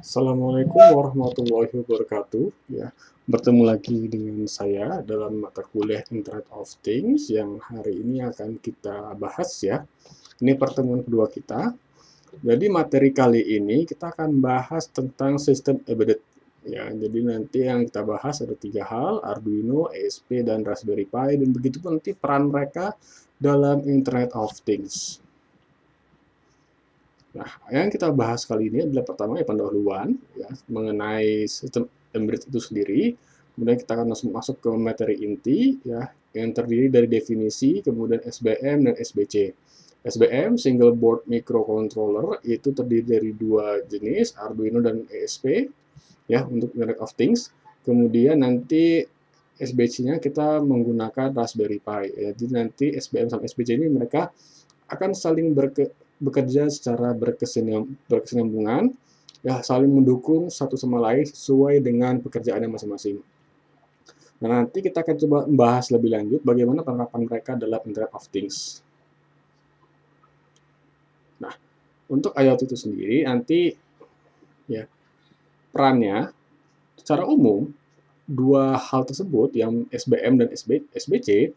Assalamualaikum warahmatullahi wabarakatuh. Ya, bertemu lagi dengan saya dalam mata kuliah Internet of Things yang hari ini akan kita bahas ya. Ini pertemuan kedua kita. Jadi materi kali ini kita akan bahas tentang sistem embedded. Ya, jadi nanti yang kita bahas ada tiga hal: Arduino, ESP, dan Raspberry Pi, dan begitu pun nanti peran mereka dalam Internet of Things. Nah, yang kita bahas kali ini adalah pertama ya pendahuluan ya, mengenai sistem embedded itu sendiri. Kemudian kita akan langsung masuk ke materi inti ya, yang terdiri dari definisi, kemudian SBM dan SBC. SBM, Single Board Microcontroller, itu terdiri dari dua jenis, Arduino dan ESP, ya, untuk Internet of Things. Kemudian nanti SBC-nya kita menggunakan Raspberry Pi. Jadi nanti SBM sama SBC ini mereka akan saling bekerja secara berkesinambungan, ya, saling mendukung satu sama lain sesuai dengan pekerjaannya masing-masing. Nah, nanti kita akan coba membahas lebih lanjut bagaimana penerapan mereka dalam Internet of Things. Nah, untuk IoT itu sendiri nanti ya perannya secara umum dua hal tersebut yang SBM dan SBC.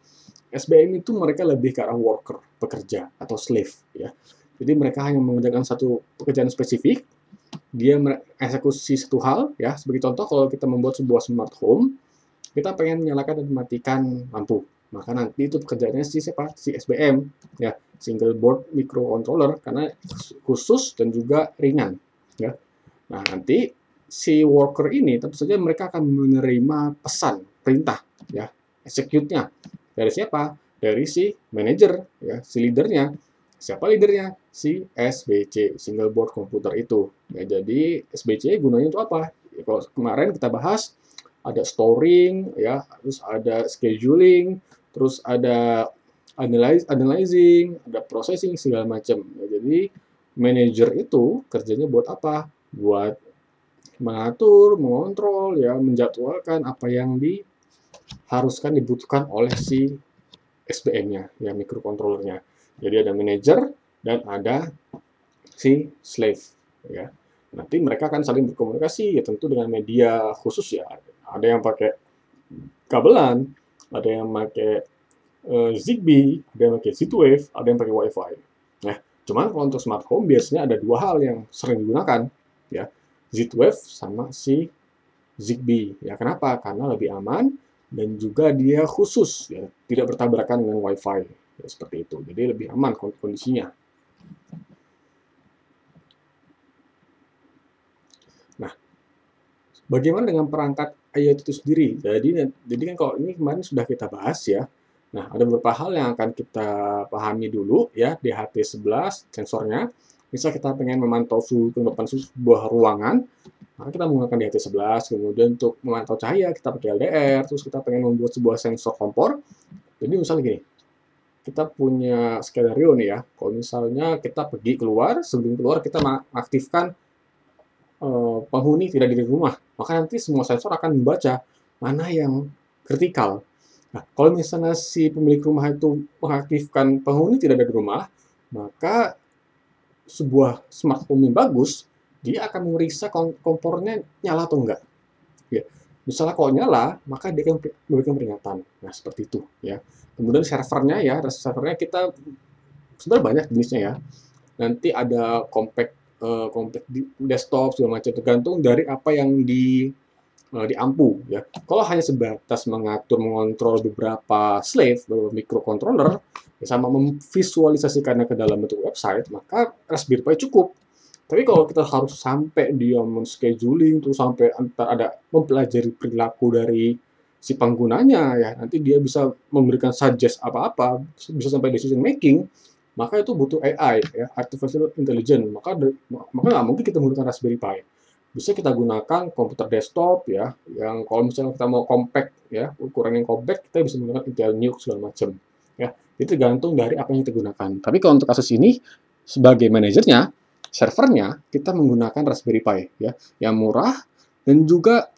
SBM itu mereka lebih ke arah worker, pekerja atau slave ya. Jadi mereka hanya mengerjakan satu pekerjaan spesifik, dia mengeksekusi satu hal ya. Sebagai contoh, kalau kita membuat sebuah smart home, kita pengen menyalakan dan mematikan lampu, maka nanti itu pekerjaannya si SBM ya, single board microcontroller, karena khusus dan juga ringan ya. Nah, nanti si worker ini tentu saja mereka akan menerima pesan, perintah ya, execute-nya dari siapa? Dari si manajer ya, si leadernya. Siapa leadernya? Si SBC, single board computer itu. Ya, jadi SBC gunanya untuk apa? Ya, kalau kemarin kita bahas ada storing ya, terus ada scheduling, terus ada analyzing, ada processing segala macam. Ya, jadi manajer itu kerjanya buat apa? Buat mengatur, mengontrol, ya, menjadwalkan apa yang dibutuhkan oleh si SBM-nya, ya, microcontroller-nya. Jadi ada manager dan ada si slave, ya. Nanti mereka akan saling berkomunikasi, ya, tentu dengan media khusus ya. Ada yang pakai kabelan, ada yang pakai Zigbee, ada yang pakai Z-Wave, ada yang pakai Wi-Fi. Nah, cuman kalau untuk smart home biasanya ada dua hal yang sering digunakan, ya, Z-Wave sama si Zigbee. Ya, kenapa? Karena lebih aman dan juga dia khusus, ya, tidak bertabrakan dengan Wi-Fi, ya, seperti itu. Jadi lebih aman kondisinya. Nah, bagaimana dengan perangkat IoT itu sendiri? Jadi kan kalau ini kemarin sudah kita bahas ya. Nah, ada beberapa hal yang akan kita pahami dulu ya, DHT11 sensornya. Misal kita pengen memantau suhu kelembapan sebuah ruangan, maka kita menggunakan DHT11. Kemudian untuk memantau cahaya kita pakai LDR. Terus kita pengen membuat sebuah sensor kompor. Jadi misalnya gini, kita punya skenario nih ya. Kalau misalnya kita pergi keluar, sebelum keluar kita mengaktifkan penghuni tidak di rumah, maka nanti semua sensor akan membaca mana yang kritikal. Nah, kalau misalnya si pemilik rumah itu mengaktifkan penghuni tidak ada di rumah, maka sebuah smart home yang bagus, dia akan memeriksa kompornya nyala atau enggak. Ya. Misalnya kalau nyala, maka dia akan memberikan peringatan. Nah, seperti itu ya. Kemudian servernya ya, servernya kita sebenarnya banyak jenisnya ya. Nanti ada compact desktop segala macam, tergantung dari apa yang diampu ya. Kalau hanya sebatas mengontrol beberapa slave, beberapa microcontroller, ya, sama memvisualisasikannya ke dalam bentuk website, maka Raspberry Pi cukup. Tapi kalau kita harus sampai dia men-scheduling, terus sampai antar ada mempelajari perilaku dari si penggunanya ya, nanti dia bisa memberikan suggest apa-apa, bisa sampai decision making, maka itu butuh AI ya, artificial intelligence. Maka nggak mungkin kita menggunakan Raspberry Pi. Bisa kita gunakan komputer desktop ya, yang kalau misalnya kita mau compact ya, ukuran yang compact, kita bisa menggunakan Intel NUC segala macam ya. Itu tergantung dari apa yang kita gunakan. Tapi kalau untuk kasus ini sebagai manajernya, servernya kita menggunakan Raspberry Pi ya, yang murah dan juga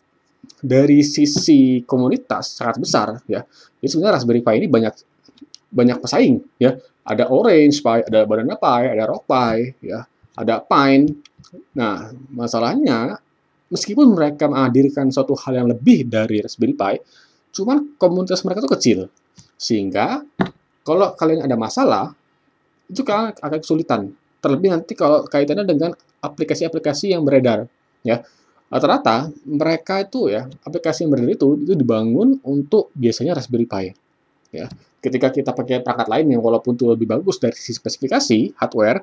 dari sisi komunitas sangat besar ya. Jadi sebenarnya Raspberry Pi ini banyak pesaing ya. Ada Orange Pi, ada Banana Pi, ada Rock Pi, ya, ada Pine. Nah, masalahnya meskipun mereka menghadirkan suatu hal yang lebih dari Raspberry Pi, cuman komunitas mereka tuh kecil. Sehingga kalau kalian ada masalah, itu kan akan kesulitan. Terlebih nanti kalau kaitannya dengan aplikasi-aplikasi yang beredar, ya. Rata-rata mereka itu ya, aplikasi yang beredar itu dibangun untuk biasanya Raspberry Pi, ya. Ketika kita pakai perangkat lain yang walaupun itu lebih bagus dari sisi spesifikasi hardware,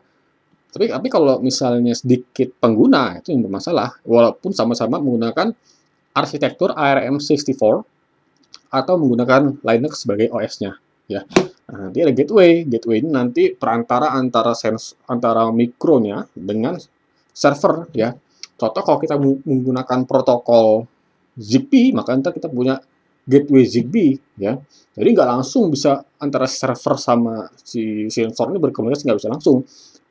tapi kalau misalnya sedikit pengguna itu yang bermasalah, walaupun sama-sama menggunakan arsitektur ARM64 atau menggunakan Linux sebagai OS-nya, ya. Nah, nanti ada gateway. Gateway ini nanti perantara antara mikronya dengan server, ya. Contoh kalau kita menggunakan protokol ZigBee, maka nanti kita punya gateway ZigBee, ya. Jadi nggak langsung bisa antara server sama si sensor ini berkomunikasi, nggak bisa langsung.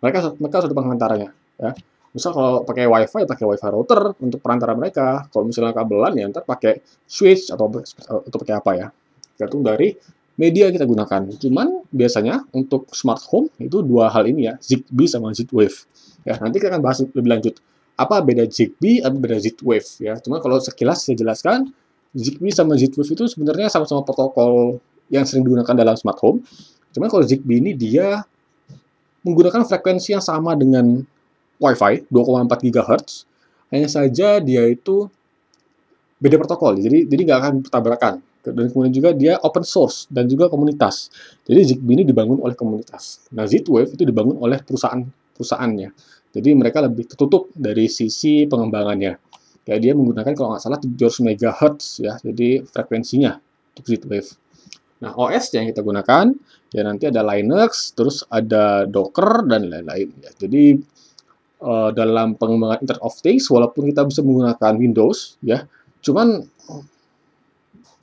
Mereka harus ada pengantaranya, ya. Misal kalau pakai WiFi router untuk perantara mereka. Kalau misalnya kabelan ya ntar pakai switch atau pakai apa ya. Tergantung dari media yang kita gunakan. Cuman biasanya untuk smart home itu dua hal ini ya, ZigBee sama Z-Wave. Ya, nanti kita akan bahas lebih lanjut. Apa beda ZigBee, apa beda Z-Wave ya. Cuma kalau sekilas saya jelaskan, ZigBee sama Z-Wave itu sebenarnya sama-sama protokol yang sering digunakan dalam smart home. Cuman kalau ZigBee ini dia menggunakan frekuensi yang sama dengan Wi-Fi 2,4 GHz, hanya saja dia itu beda protokol, jadi nggak akan bertabrakan. Dan kemudian juga dia open source dan juga komunitas. Jadi ZigBee ini dibangun oleh komunitas. Nah, Z-Wave itu dibangun oleh perusahaannya. Jadi mereka lebih tertutup dari sisi pengembangannya. Kayak dia menggunakan kalau nggak salah 700 MHz ya, jadi frekuensinya untuk Z-Wave. Nah, OS yang kita gunakan ya nanti ada Linux, terus ada Docker dan lain-lain. Ya. Jadi dalam pengembangan Internet of Things, walaupun kita bisa menggunakan Windows, ya, cuman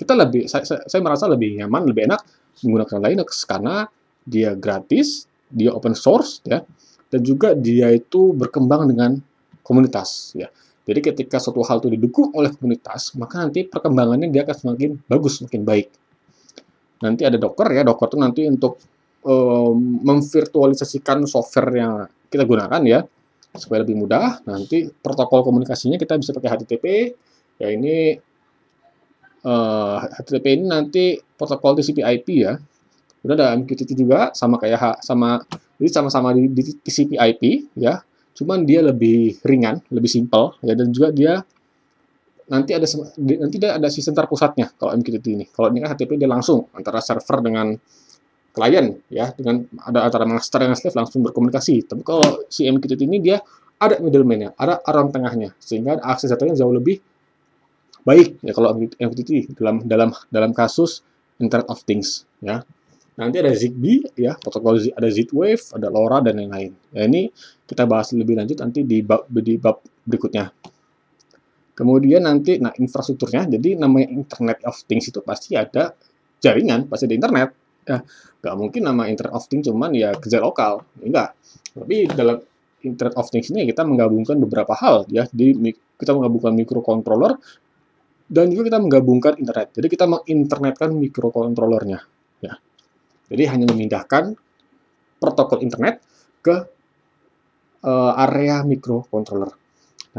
saya merasa lebih nyaman, lebih enak menggunakan Linux karena dia gratis, dia open source, ya, dan juga dia itu berkembang dengan komunitas, ya. Jadi ketika suatu hal itu didukung oleh komunitas, maka nanti perkembangannya dia akan semakin bagus, semakin baik. Nanti ada Docker ya, Docker itu nanti untuk memvirtualisasikan software yang kita gunakan ya, supaya lebih mudah. Nanti protokol komunikasinya kita bisa pakai HTTP, ya ini HTTP ini nanti protokol TCP/IP ya. Udah ada MQTT juga, jadi sama-sama di TCP/IP ya. Cuman dia lebih ringan, lebih simpel ya, dan juga dia nanti ada sistem terpusatnya kalau MQTT ini. Kalau ini kan HTTP dia langsung antara server dengan klien ya, dengan ada antara master dan slave langsung berkomunikasi. Tapi kalau si MQTT ini dia ada middleman-nya, ada arang tengahnya, sehingga akses datanya jauh lebih baik ya kalau MQTT dalam kasus Internet of Things ya. Nanti ada ZigBee ya, protokol ada Z-Wave, ada LoRa dan lain-lain. Ya, ini kita bahas lebih lanjut nanti di bab berikutnya. Kemudian nanti infrastrukturnya, jadi namanya Internet of Things itu pasti ada jaringan, pasti ada internet. Ya, nggak mungkin nama Internet of Things cuman ya kerja lokal, enggak. Tapi dalam Internet of Things ini kita menggabungkan beberapa hal ya. Kita menggabungkan microcontroller dan juga kita menggabungkan internet. Jadi kita menginternetkan microcontrollernya ya. Jadi hanya memindahkan protokol internet ke area microcontroller.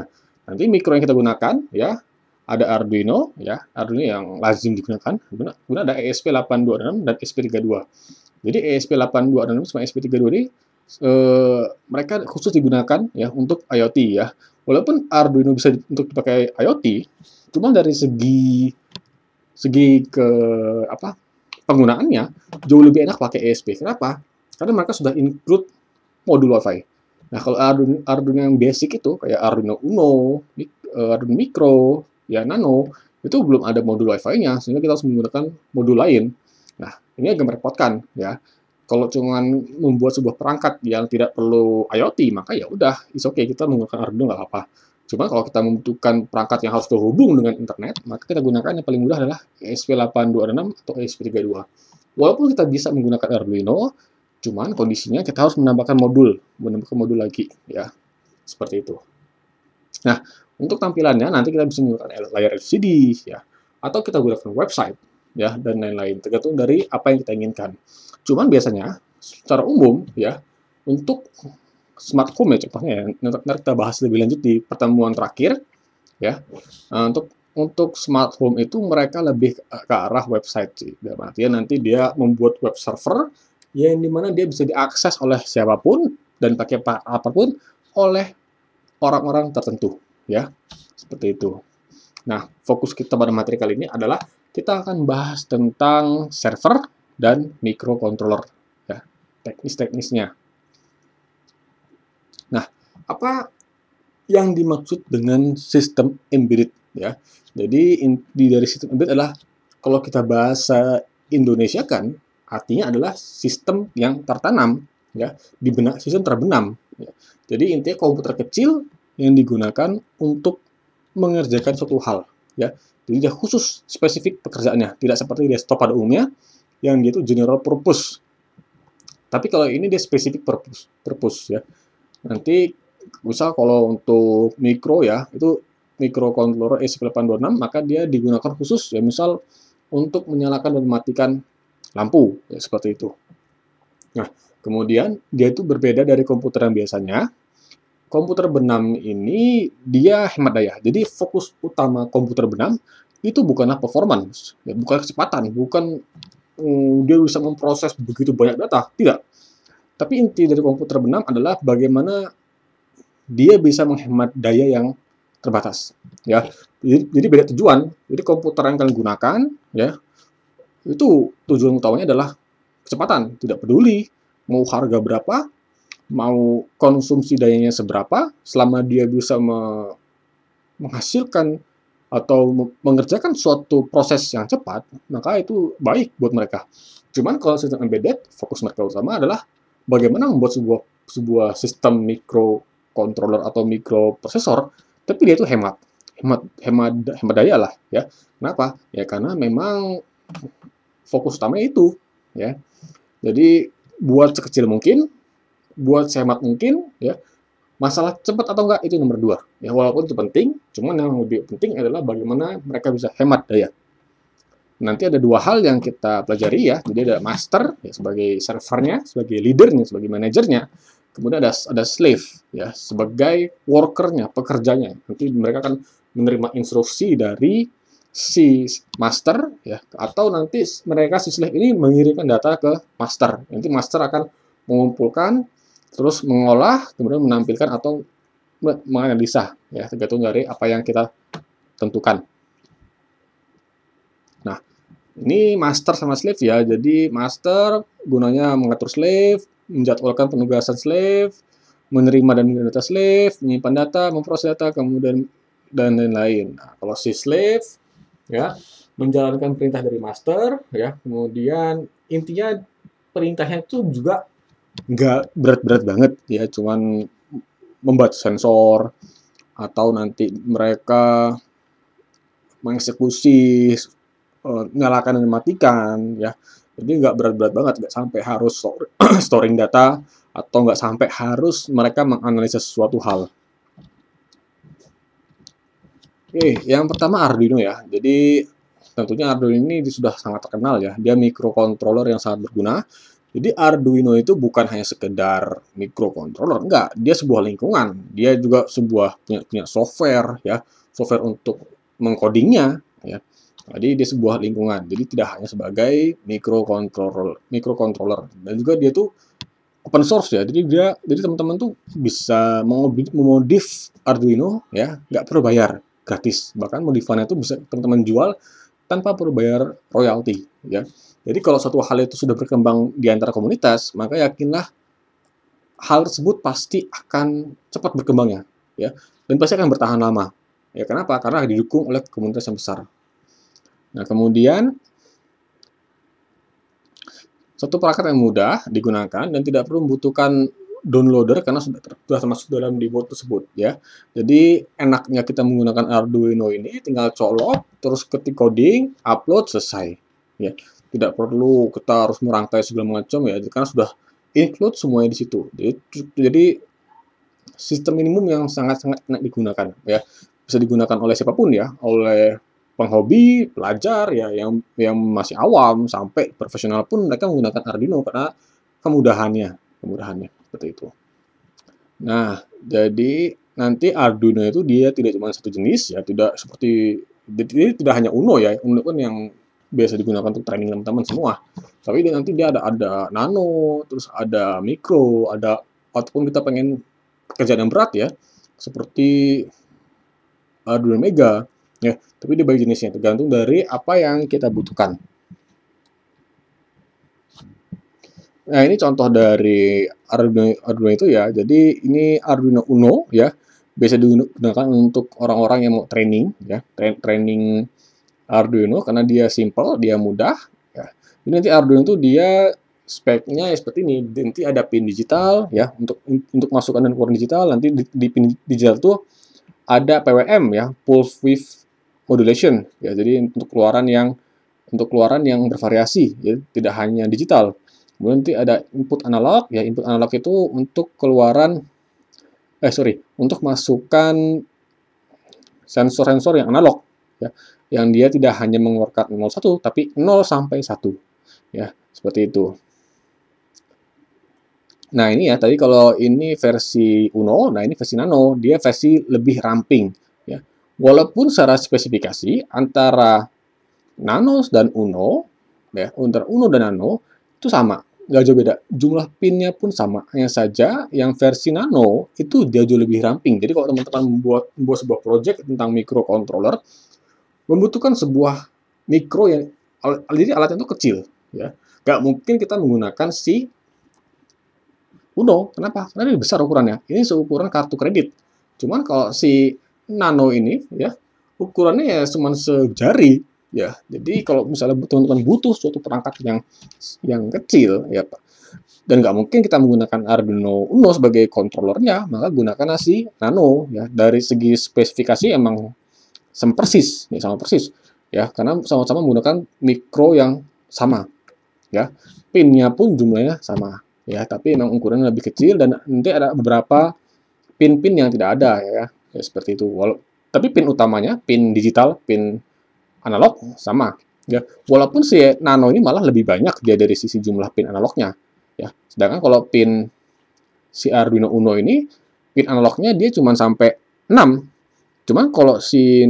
Nah, nanti mikro yang kita gunakan ya ada Arduino ya, Arduino yang lazim digunakan. Kemudian ada ESP8266 dan ESP32. Jadi ESP8266 sama ESP32 ini mereka khusus digunakan ya untuk IoT ya. Walaupun Arduino bisa untuk dipakai IoT, cuma dari segi ke penggunaannya jauh lebih enak pakai ESP. Kenapa? Karena mereka sudah include modul Wi-Fi. Nah, kalau Arduino yang basic itu kayak Arduino Uno, Arduino Micro, ya Nano, itu belum ada modul Wi-Fi-nya, sehingga kita harus menggunakan modul lain. Nah, ini agak merepotkan ya. Kalau cuma membuat sebuah perangkat yang tidak perlu IoT, maka ya udah, it's okay, kita menggunakan Arduino nggak apa-apa. Cuma kalau kita membutuhkan perangkat yang harus terhubung dengan internet, maka kita gunakan yang paling mudah adalah ESP8266 atau ESP32. Walaupun kita bisa menggunakan Arduino, cuman kondisinya kita harus menambahkan modul lagi, ya. Seperti itu. Nah, untuk tampilannya nanti kita bisa menggunakan layar LCD, ya. Atau kita gunakan website, ya, dan lain-lain. Tergantung dari apa yang kita inginkan. Cuman biasanya, secara umum, ya, untuk smart home ya contohnya ya. Nanti kita bahas lebih lanjut di pertemuan terakhir ya. Untuk smart home itu mereka lebih ke arah website sih. Dalam artian nanti dia membuat web server yang dimana dia bisa diakses oleh siapapun dan pakai apapun oleh orang-orang tertentu ya. Seperti itu. Nah, fokus kita pada materi kali ini adalah kita akan bahas tentang server dan microcontroller ya, teknis-teknisnya. Nah, apa yang dimaksud dengan sistem embedded ya? Jadi inti dari sistem embedded adalah kalau kita bahasa Indonesia kan artinya adalah sistem yang tertanam ya, di benak sistem terbenam ya. Jadi intinya komputer kecil yang digunakan untuk mengerjakan suatu hal ya. Jadi dia khusus spesifik pekerjaannya, tidak seperti desktop pada umumnya yang dia itu general purpose. Tapi kalau ini dia spesifik purpose ya. Nanti misal kalau untuk mikro ya, itu microcontroller ESP826 maka dia digunakan khusus ya misal untuk menyalakan dan mematikan lampu ya, seperti itu. Nah, kemudian dia itu berbeda dari komputer yang biasanya. Komputer benam ini dia hemat daya. Jadi fokus utama komputer benam itu bukanlah performance, ya, bukan kecepatan, bukan dia bisa memproses begitu banyak data, tidak. Tapi inti dari komputer benam adalah bagaimana dia bisa menghemat daya yang terbatas. Ya, jadi beda tujuan. Jadi komputer yang kalian gunakan, ya, itu tujuan utamanya adalah kecepatan. Tidak peduli mau harga berapa, mau konsumsi dayanya seberapa, selama dia bisa menghasilkan atau mengerjakan suatu proses yang cepat, maka itu baik buat mereka. Cuman kalau sistem embedded, fokus mereka utama adalah bagaimana membuat sebuah sistem microcontroller atau microprosesor, tapi dia itu hemat daya lah ya. Kenapa? Ya karena memang fokus utama itu ya. Jadi buat sekecil mungkin, buat sehemat mungkin ya. Masalah cepat atau enggak itu nomor 2. Ya walaupun itu penting, cuman yang lebih penting adalah bagaimana mereka bisa hemat daya. Nanti ada 2 hal yang kita pelajari ya. Jadi ada master ya, sebagai servernya, sebagai leadernya, sebagai manajernya. Kemudian ada slave ya, sebagai workernya, pekerjanya. Nanti mereka akan menerima instruksi dari si master ya, atau nanti mereka si slave ini mengirimkan data ke master. Nanti master akan mengumpulkan terus mengolah, kemudian menampilkan atau menganalisa, ya tergantung dari apa yang kita tentukan. Nah, ini master sama slave ya. Jadi master gunanya mengatur slave, menjadwalkan penugasan slave, menerima dan mengirim data slave, menyimpan data, memproses data, kemudian dan lain-lain. Nah, kalau si slave ya menjalankan perintah dari master ya, kemudian intinya perintahnya itu juga nggak berat-berat banget ya, cuman membuat sensor atau nanti mereka mengeksekusi nyalakan dan matikan ya. Jadi nggak berat-berat banget, nggak sampai harus storing data atau nggak sampai harus mereka menganalisa sesuatu hal. Oke, yang pertama Arduino ya. Jadi tentunya Arduino ini sudah sangat terkenal ya. Dia microcontroller yang sangat berguna. Jadi Arduino itu bukan hanya sekedar microcontroller, enggak, dia sebuah lingkungan, dia juga punya software ya, software untuk mengcodingnya ya. Jadi dia sebuah lingkungan, jadi tidak hanya sebagai microcontroller dan juga dia tuh open source ya. Jadi teman-teman tuh bisa memodif Arduino ya, nggak perlu bayar, gratis. Bahkan modifannya itu bisa teman-teman jual tanpa perlu bayar royalti ya. Jadi kalau suatu hal itu sudah berkembang di antara komunitas, maka yakinlah hal tersebut pasti akan cepat berkembangnya, ya, dan pasti akan bertahan lama. Ya, kenapa? Karena didukung oleh komunitas yang besar. Nah, kemudian satu perangkat yang mudah digunakan dan tidak perlu membutuhkan downloader karena sudah termasuk dalam board tersebut, ya. Jadi enaknya kita menggunakan Arduino ini tinggal colok, terus ketik coding, upload, selesai, ya. Tidak perlu kita harus merangkai segala macam ya, karena sudah include semuanya di situ. Jadi sistem minimum yang sangat-sangat enak digunakan ya. Bisa digunakan oleh siapapun ya, oleh penghobi, pelajar ya, yang masih awam sampai profesional pun mereka menggunakan Arduino karena kemudahannya seperti itu. Nah, jadi nanti Arduino itu dia tidak cuma satu jenis ya, tidak seperti jadi tidak hanya Uno ya. Uno kan yang biasa digunakan untuk training teman-teman semua. Tapi dia nanti dia ada nano, terus ada mikro, ada ataupun kita pengen pekerjaan yang berat ya, seperti Arduino Mega ya. Tapi dia bagi jenisnya tergantung dari apa yang kita butuhkan. Nah, ini contoh dari Arduino itu ya. Jadi ini Arduino Uno ya. Biasa digunakan untuk orang-orang yang mau training ya, training Arduino karena dia simple, dia mudah ya. Jadi nanti Arduino itu dia speknya ya seperti ini. Nanti ada pin digital ya untuk masukkan dan keluar digital. Nanti di pin digital itu ada PWM ya, pulse width modulation ya. Jadi untuk keluaran yang bervariasi ya, tidak hanya digital. Kemudian nanti ada input analog ya, input analog itu untuk keluaran untuk masukkan sensor-sensor yang analog ya, yang dia tidak hanya mengeluarkan 0,1 tapi 0 sampai 1 ya, seperti itu. Nah, ini ya tadi kalau ini versi Uno, nah ini versi Nano, dia versi lebih ramping ya. Walaupun secara spesifikasi antara Nano dan Uno ya, antara Uno dan Nano itu sama, nggak jauh beda. Jumlah pinnya pun sama. Hanya saja yang versi Nano itu dia jauh lebih ramping. Jadi kalau teman-teman membuat sebuah project tentang microcontroller, membutuhkan sebuah mikro yang jadi alatnya itu kecil ya. Nggak mungkin kita menggunakan si Uno. Kenapa? Karena ini besar ukurannya. Ini seukuran kartu kredit. Cuman kalau si Nano ini ya ukurannya ya cuma sejari ya. Jadi kalau misalnya teman-teman butuh suatu perangkat yang kecil ya Pak, dan nggak mungkin kita menggunakan Arduino Uno sebagai controllernya, maka gunakan si Nano ya. Dari segi spesifikasi emang sama persis ya, karena sama-sama menggunakan mikro yang sama ya. Pinnya pun jumlahnya sama ya, tapi memang ukurannya lebih kecil dan nanti ada beberapa pin-pin yang tidak ada ya, seperti itu. Tapi pin utamanya, pin digital, pin analog sama ya. Walaupun si Nano ini malah lebih banyak dia dari sisi jumlah pin analognya ya. Sedangkan kalau pin si Arduino Uno ini pin analognya dia cuma sampai 6. Cuman kalau si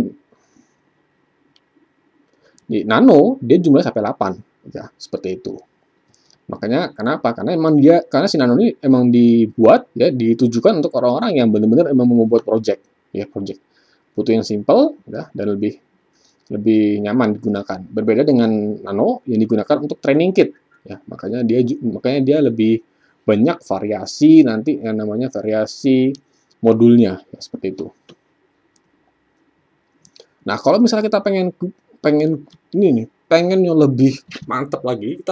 Nano dia jumlahnya sampai 8 ya, seperti itu. Makanya kenapa? Karena si Nano ini emang dibuat ya, ditujukan untuk orang-orang yang benar-benar emang mau membuat project ya, project. Butuh yang simple ya, dan lebih nyaman digunakan. Berbeda dengan Nano yang digunakan untuk training kit ya. Makanya dia lebih banyak variasi nanti yang namanya variasi modulnya ya, seperti itu. Nah, kalau misalnya kita pengen pengen yang lebih mantap lagi,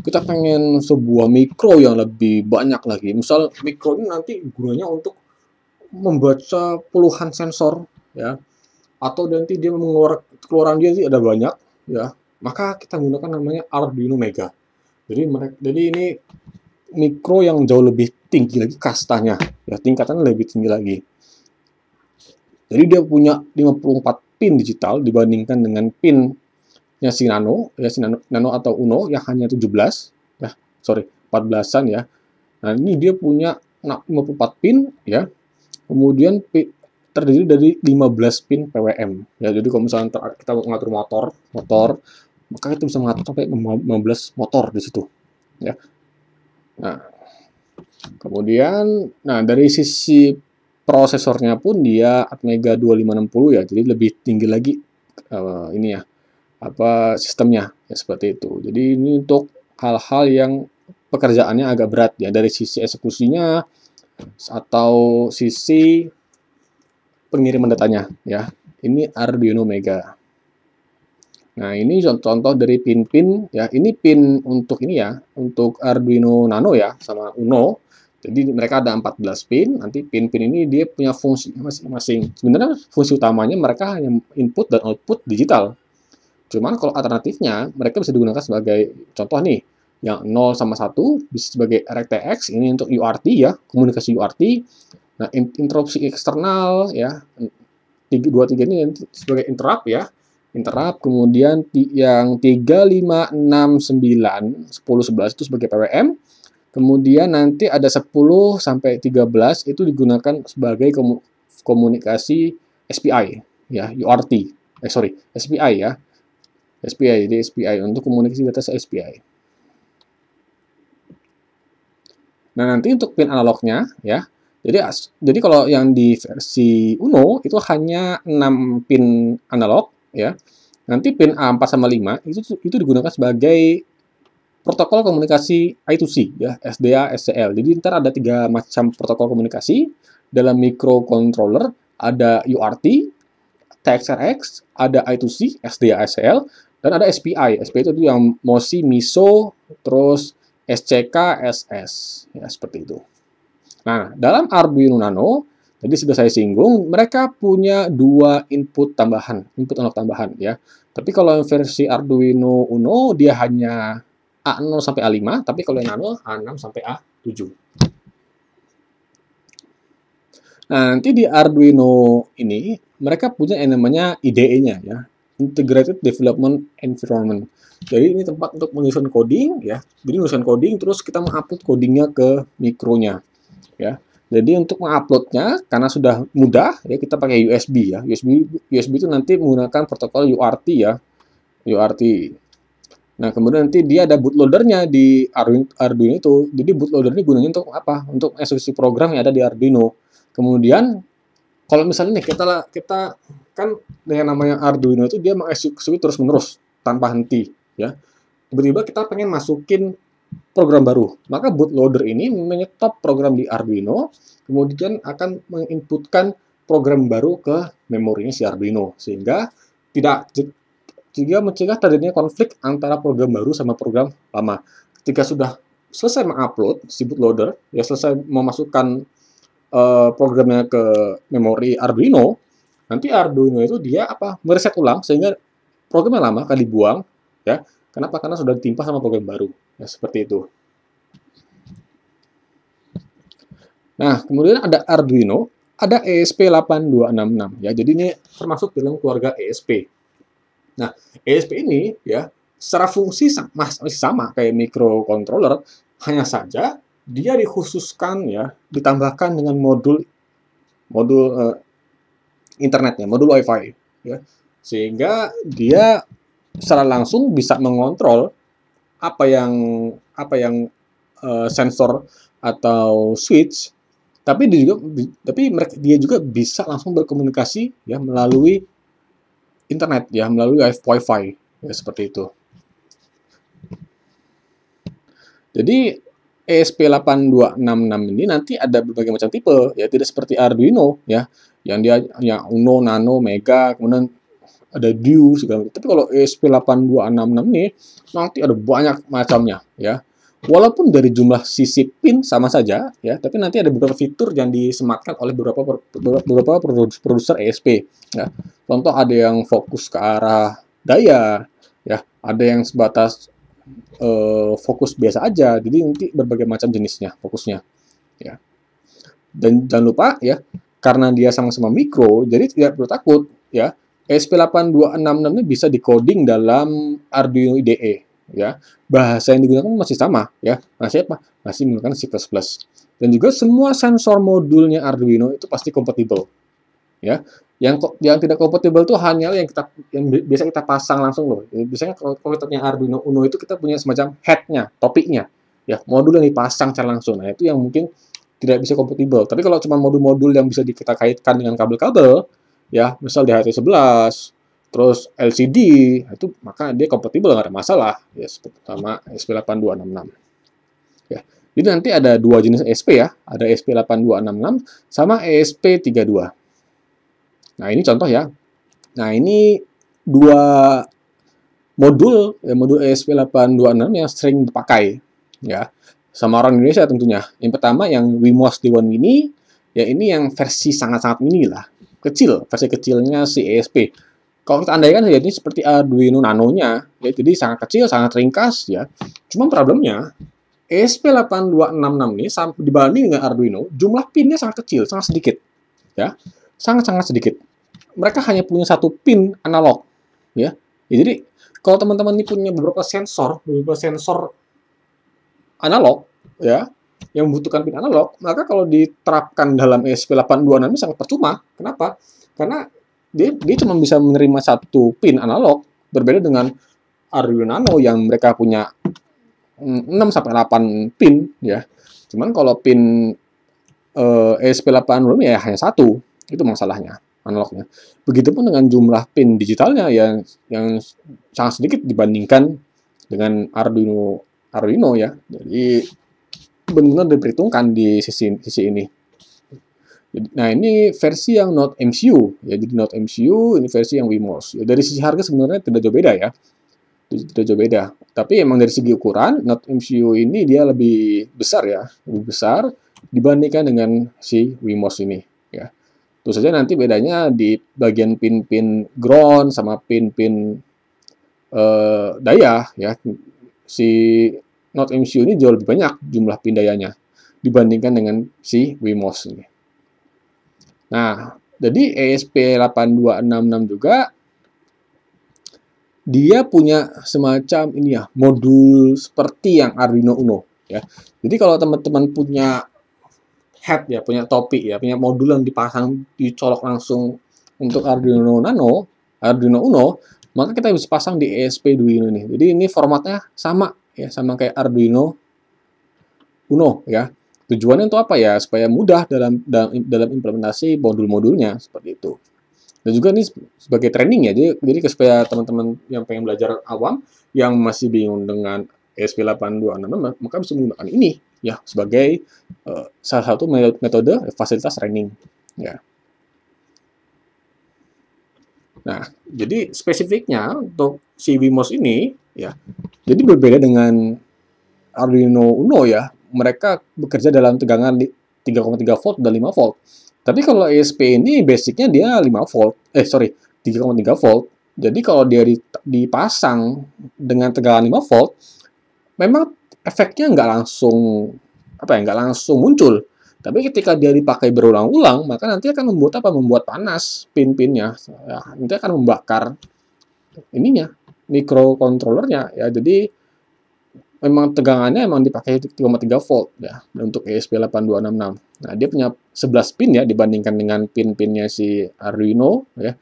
kita pengen sebuah mikro yang lebih banyak lagi. Misal mikro ini nanti gunanya untuk membaca puluhan sensor ya, atau nanti dia keluaran dia sih ada banyak ya, maka kita gunakan namanya Arduino Mega. Jadi ini mikro yang jauh lebih tinggi lagi kastanya ya, tingkatannya lebih tinggi lagi. Jadi dia punya 54 pin digital dibandingkan dengan pinnya si Nano, ya si Nano atau Uno yang hanya 17, ya, 14-an ya. Nah, ini dia punya 54 pin ya. Kemudian terdiri dari 15 pin PWM. Ya, jadi kalau misalnya kita mengatur motor, maka kita bisa mengatur sampai 15 motor di situ, ya. Nah, kemudian dari sisi prosesornya pun dia Atmega 2560 ya, jadi lebih tinggi lagi ini ya, sistemnya ya, seperti itu. Jadi ini untuk hal-hal yang pekerjaannya agak berat ya, dari sisi eksekusinya atau sisi pengiriman datanya ya. Ini Arduino Mega. Nah, ini contoh dari pin-pin ya. Ini pin untuk ini ya, untuk Arduino Nano ya sama Uno. Jadi mereka ada 14 pin, nanti pin-pin ini dia punya fungsi masing-masing. Sebenarnya fungsi utamanya mereka hanya input dan output digital. Cuman kalau alternatifnya, mereka bisa digunakan sebagai contoh nih, yang 0 sama 1 bisa sebagai RTX, ini untuk UART ya, komunikasi UART. Nah, interupsi eksternal ya, 2, 3 ini sebagai interrupt ya. Interrupt, kemudian yang 3, 5, 6, 9, 10, 11 itu sebagai PWM. Kemudian nanti ada 10 sampai 13 itu digunakan sebagai komunikasi SPI ya, UART. SPI ya. SPI, jadi SPI untuk komunikasi data SPI. Nah, nanti untuk pin analognya ya. Jadi kalau yang di versi Uno itu hanya 6 pin analog ya. Nanti pin A4 sama 5 itu digunakan sebagai protokol komunikasi I2C ya, SDA, SCL. Jadi ntar ada 3 macam protokol komunikasi dalam microcontroller, ada UART, TXRX, ada I2C, SDA, SCL, dan ada SPI. SPI itu yang MOSI, MISO, terus SCK, SS ya, seperti itu. Nah, dalam Arduino Nano, tadi sudah saya singgung, mereka punya 2 input tambahan, input analog tambahan ya. Tapi kalau versi Arduino Uno, dia hanya A0 sampai A5, tapi kalau yang Nano, A6 sampai A7. Nah, nanti di Arduino ini, mereka punya yang namanya IDE-nya ya, Integrated Development Environment. Jadi ini tempat untuk menyusun coding ya. Jadi menyusun coding, terus kita mengupload codingnya ke mikronya. Ya. Jadi untuk menguploadnya karena sudah mudah ya kita pakai USB ya. USB itu nanti menggunakan protokol UART ya. UART. Nah, kemudian nanti dia ada bootloadernya di Arduino itu. Jadi bootloader ini gunanya untuk apa? Untuk eksekusi program yang ada di Arduino. Kemudian kalau misalnya nih kita kan dengan namanya Arduino itu dia mengeksekusi terus-menerus tanpa henti ya. Tiba-tiba kita pengen masukin program baru. Maka bootloader ini menyetop program di Arduino, kemudian akan menginputkan program baru ke memorinya si Arduino, sehingga mencegah terjadinya konflik antara program baru sama program lama. Ketika sudah selesai mengupload si bootloader, ya selesai memasukkan programnya ke memori Arduino, nanti Arduino itu dia mereset ulang sehingga program yang lama akan dibuang, ya. Kenapa? Karena sudah ditimpa sama program baru. Ya, seperti itu. Nah, kemudian ada Arduino, ada ESP8266 ya. Jadi ini termasuk dalam keluarga ESP. Nah, ESP ini ya secara fungsi masih sama kayak microcontroller, hanya saja dia dikhususkan ya, ditambahkan dengan modul internetnya, modul WiFi ya. Sehingga dia secara langsung bisa mengontrol apa yang sensor atau switch, tapi dia juga bisa langsung berkomunikasi ya melalui internet ya, melalui WiFi ya, seperti itu. Jadi ESP8266 ini nanti ada berbagai macam tipe ya, tidak seperti Arduino ya, yang Uno, Nano, Mega, kemudian ada Dew segala macam. Tapi kalau ESP8266 ini nanti ada banyak macamnya ya. Walaupun dari jumlah sisi pin sama saja ya, tapi nanti ada beberapa fitur yang disematkan oleh beberapa produser ESP ya. Contoh ada yang fokus ke arah daya ya, ada yang sebatas fokus biasa aja. Jadi nanti berbagai macam jenisnya fokusnya ya. Dan jangan lupa ya, karena dia sama-sama mikro, jadi tidak perlu takut ya. ESP8266 ini bisa di-coding dalam Arduino IDE ya. Bahasa yang digunakan masih sama ya. Masih menggunakan C++. Dan juga semua sensor modulnya Arduino itu pasti kompatibel. Ya. Yang tidak kompatibel itu hanya yang biasa kita pasang langsung loh. Biasanya kalau kita punya Arduino Uno itu kita punya semacam head-nya, topiknya ya, modul yang dipasang secara langsung. Nah, itu yang mungkin tidak bisa kompatibel. Tapi kalau cuma modul-modul yang bisa kita kaitkan dengan kabel-kabel ya, misal DHT11, terus LCD, itu maka dia kompatibel, nggak ada masalah ya, sama ESP8266 ya. Jadi nanti ada 2 jenis ESP ya, ada ESP8266 sama ESP32. Nah, ini contoh ya. Nah, ini 2 modul ESP8266 yang sering dipakai ya sama orang Indonesia tentunya. Yang pertama yang Wimos D1 Mini, ya ini yang versi sangat-sangat mini lah. Kecil, versi kecilnya si ESP. Kalau kita andaikan saja ini seperti Arduino Nano-nya, ya, jadi sangat kecil, sangat ringkas ya. Cuma problemnya ESP8266 ini dibanding dengan Arduino, jumlah pinnya sangat kecil, sangat sedikit. Ya. Sangat-sangat sedikit. Mereka hanya punya 1 pin analog, ya. Jadi kalau teman-teman ini punya beberapa sensor analog, ya, yang membutuhkan pin analog, maka kalau diterapkan dalam ESP8266 ini sangat percuma. Kenapa? Karena dia cuma bisa menerima satu pin analog, berbeda dengan Arduino Nano yang mereka punya 6 sampai 8 pin ya. Cuman kalau pin ESP8266 ya hanya satu, itu masalahnya analognya. Begitupun dengan jumlah pin digitalnya yang sangat sedikit dibandingkan dengan Arduino ya. Jadi benar-benar diperhitungkan di sisi ini. Nah, ini versi yang not MCU ya. Jadi not MCU, ini versi yang WeMOS. Ya, dari sisi harga sebenarnya tidak jauh beda ya. Tidak jauh beda. Tapi emang dari segi ukuran, not MCU ini dia lebih besar ya, lebih besar dibandingkan dengan si WeMOS ini ya. Tentu saja nanti bedanya di bagian pin-pin ground sama pin-pin daya ya. Si Not MCU ini jauh lebih banyak jumlah pin dayanya dibandingkan dengan si WeMOS ini. Nah, jadi ESP8266 juga dia punya semacam ini ya, modul seperti yang Arduino Uno ya. Jadi kalau teman-teman punya head ya, punya topi ya, punya modul yang dicolok langsung untuk Arduino Nano, Arduino Uno, maka kita bisa pasang di ESP2 ini. Jadi ini formatnya sama ya, sama kayak Arduino Uno ya. Tujuannya untuk apa ya? Supaya mudah dalam implementasi modul-modulnya seperti itu. Dan juga ini sebagai training ya, jadi supaya teman-teman yang pengen belajar awam, yang masih bingung dengan ESP8266, maka bisa menggunakan ini ya sebagai salah satu metode fasilitas training ya. Nah, jadi spesifiknya untuk si WeMOS ini ya, jadi berbeda dengan Arduino Uno ya, mereka bekerja dalam tegangan 3,3 volt dan 5 volt. Tapi kalau ESP ini basicnya dia 5 volt, 3,3 volt. Jadi kalau dia dipasang dengan tegangan 5 volt, memang efeknya nggak langsung muncul. Tapi ketika dia dipakai berulang-ulang, maka nanti akan membuat apa? Membuat panas pin-pinnya. Ya, nanti akan membakar ininya, microcontrollernya ya. Jadi memang tegangannya emang dipakai 3,3 volt ya untuk ESP8266. Nah, dia punya 11 pin ya dibandingkan dengan pin-pinnya si Arduino ya.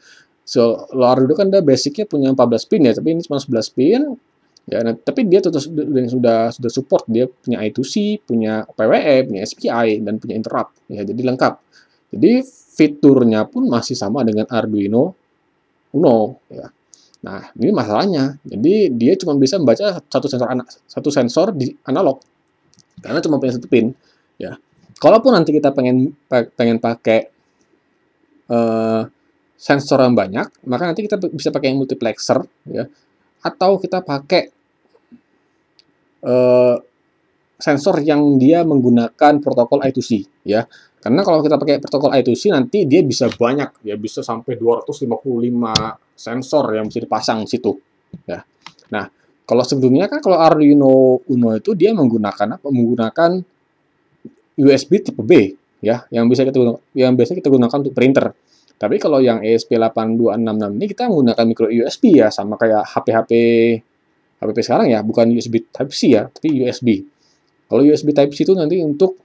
So, Arduino kan dia basicnya punya 14 pin ya, tapi ini cuma 11 pin. Ya, nah, tapi dia sudah support, dia punya I2C, punya PWE, punya SPI dan punya interrupt ya, jadi lengkap. Jadi fiturnya pun masih sama dengan Arduino Uno ya. Nah, ini masalahnya. Jadi dia cuma bisa membaca satu sensor di analog karena cuma punya satu pin ya. Kalaupun nanti kita pengen pakai sensor yang banyak, maka nanti kita bisa pakai multiplexer ya, atau kita pakai sensor yang dia menggunakan protokol I2C ya. Karena kalau kita pakai protokol I2C nanti dia bisa banyak ya, bisa sampai 255 sensor yang bisa dipasang di situ ya. Nah, kalau sebelumnya kan kalau Arduino Uno itu dia menggunakan apa? Menggunakan USB tipe B ya, yang biasa kita gunakan untuk printer. Tapi kalau yang ESP8266 ini kita menggunakan micro USB ya, sama kayak HP sekarang ya, bukan USB Type C ya, tapi USB. Kalau USB Type C itu nanti untuk